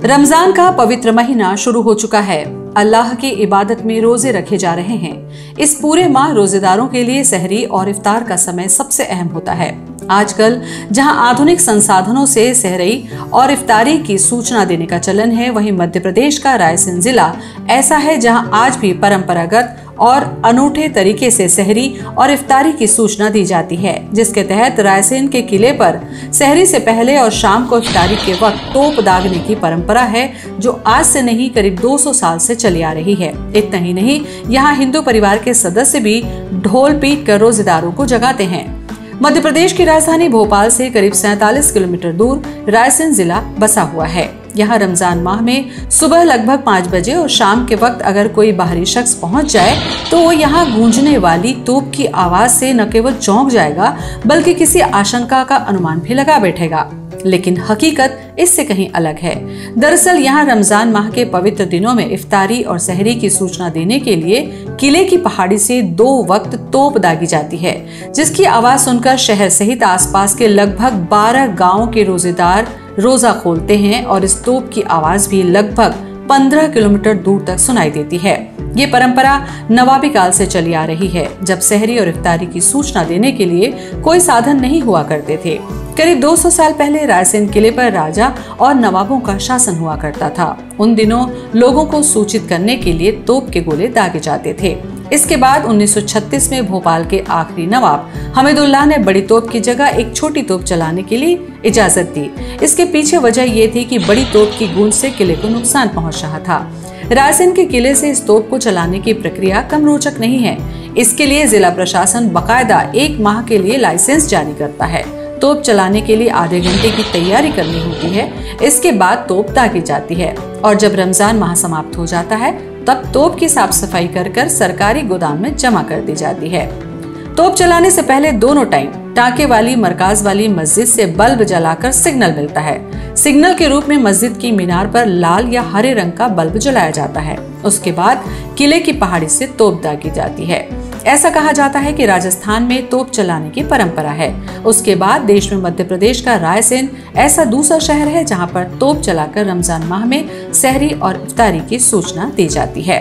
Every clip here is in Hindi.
रमजान का पवित्र महीना शुरू हो चुका है। अल्लाह की इबादत में रोजे रखे जा रहे हैं। इस पूरे माह रोजेदारों के लिए सहरी और इफ्तार का समय सबसे अहम होता है। आजकल जहां आधुनिक संसाधनों से सहरी और इफ्तारी की सूचना देने का चलन है, वहीं मध्य प्रदेश का रायसेन जिला ऐसा है जहां आज भी परंपरागत और अनूठे तरीके से सहरी और इफ्तारी की सूचना दी जाती है, जिसके तहत रायसेन के किले पर सहरी से पहले और शाम को इफ्तारी के वक्त तोप दागने की परंपरा है, जो आज से नहीं करीब 200 साल से चली आ रही है। इतना ही नहीं, यहाँ हिंदू परिवार के सदस्य भी ढोल पीट कर रोजेदारों को जगाते हैं। मध्य प्रदेश की राजधानी भोपाल से करीब 47 किलोमीटर दूर रायसेन जिला बसा हुआ है। यहाँ रमजान माह में सुबह लगभग 5 बजे और शाम के वक्त अगर कोई बाहरी शख्स पहुंच जाए तो वो यहाँ गूंजने वाली तोप की आवाज से न केवल चौंक जाएगा, बल्कि किसी आशंका का अनुमान भी लगा बैठेगा। लेकिन हकीकत इससे कहीं अलग है। दरअसल यहाँ रमजान माह के पवित्र दिनों में इफ्तारी और सहरी की सूचना देने के लिए किले की पहाड़ी से 2 वक्त तोप दागी जाती है, जिसकी आवाज सुनकर शहर सहित आसपास के लगभग 12 गांवों के रोजेदार रोजा खोलते हैं और इस तोप की आवाज भी लगभग 15 किलोमीटर दूर तक सुनाई देती है। ये परंपरा नवाबी काल से चली आ रही है, जब सहरी और इफ्तारी की सूचना देने के लिए कोई साधन नहीं हुआ करते थे। करीब 200 साल पहले रायसेन किले पर राजा और नवाबों का शासन हुआ करता था। उन दिनों लोगों को सूचित करने के लिए तोप के गोले दागे जाते थे। इसके बाद 1936 में भोपाल के आखिरी नवाब हमीदुल्लाह ने बड़ी तोप की जगह एक छोटी तोप चलाने के लिए इजाजत दी। इसके पीछे वजह ये थी कि बड़ी तोप की गूंज से किले को नुकसान पहुंच रहा था। रायसेन के किले से इस तोप को चलाने की प्रक्रिया कम रोचक नहीं है। इसके लिए जिला प्रशासन बाकायदा 1 माह के लिए लाइसेंस जारी करता है। तोप चलाने के लिए आधे घंटे की तैयारी करनी होती है। इसके बाद तोप दागी जाती है और जब रमजान माह समाप्त हो जाता है तब तोप की साफ सफाई कर सरकारी गोदाम में जमा कर दी जाती है। तोप चलाने से पहले दोनों टाइम टाँके वाली मरकाज वाली मस्जिद से बल्ब जलाकर सिग्नल मिलता है। सिग्नल के रूप में मस्जिद की मीनार पर लाल या हरे रंग का बल्ब जलाया जाता है। उसके बाद किले की पहाड़ी से तोप दागी जाती है। ऐसा कहा जाता है कि राजस्थान में तोप चलाने की परंपरा है। उसके बाद देश में मध्य प्रदेश का रायसेन ऐसा दूसरा शहर है जहां पर तोप चलाकर रमजान माह में सहरी और इफ्तारी की सूचना दी जाती है।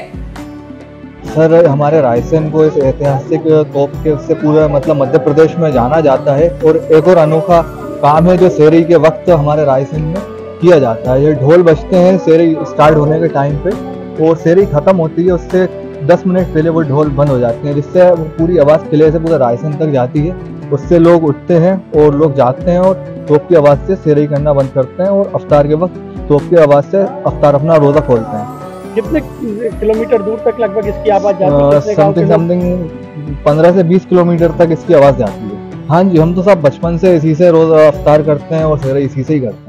सर, हमारे रायसेन को इस ऐतिहासिक तोप के से पूरा मध्य प्रदेश में जाना जाता है। और एक और अनोखा काम है जो सहरी के वक्त हमारे रायसेन में किया जाता है। ये ढोल बजते हैं सहरी स्टार्ट होने के टाइम पे, और सहरी खत्म होती है उससे 10 मिनट पहले वो ढोल बंद हो जाते हैं, जिससे पूरी आवाज़ किले से पूरा रायसेन तक जाती है। उससे लोग उठते हैं और लोग जाते हैं और तोप की आवाज़ से सहरी करना बंद करते हैं, और अफ्तार के वक्त तोप की आवाज़ से अफ्तार अपना रोज़ा खोलते हैं। कितने किलोमीटर दूर तक लगभग इसकी आवाज़ जाती है? समथिंग 15 से 20 किलोमीटर तक इसकी आवाज़ जाती है। हाँ जी, हम तो सब बचपन से इसी से रोज़ा अफ्तार करते हैं और सहरी इसी से ही करते हैं।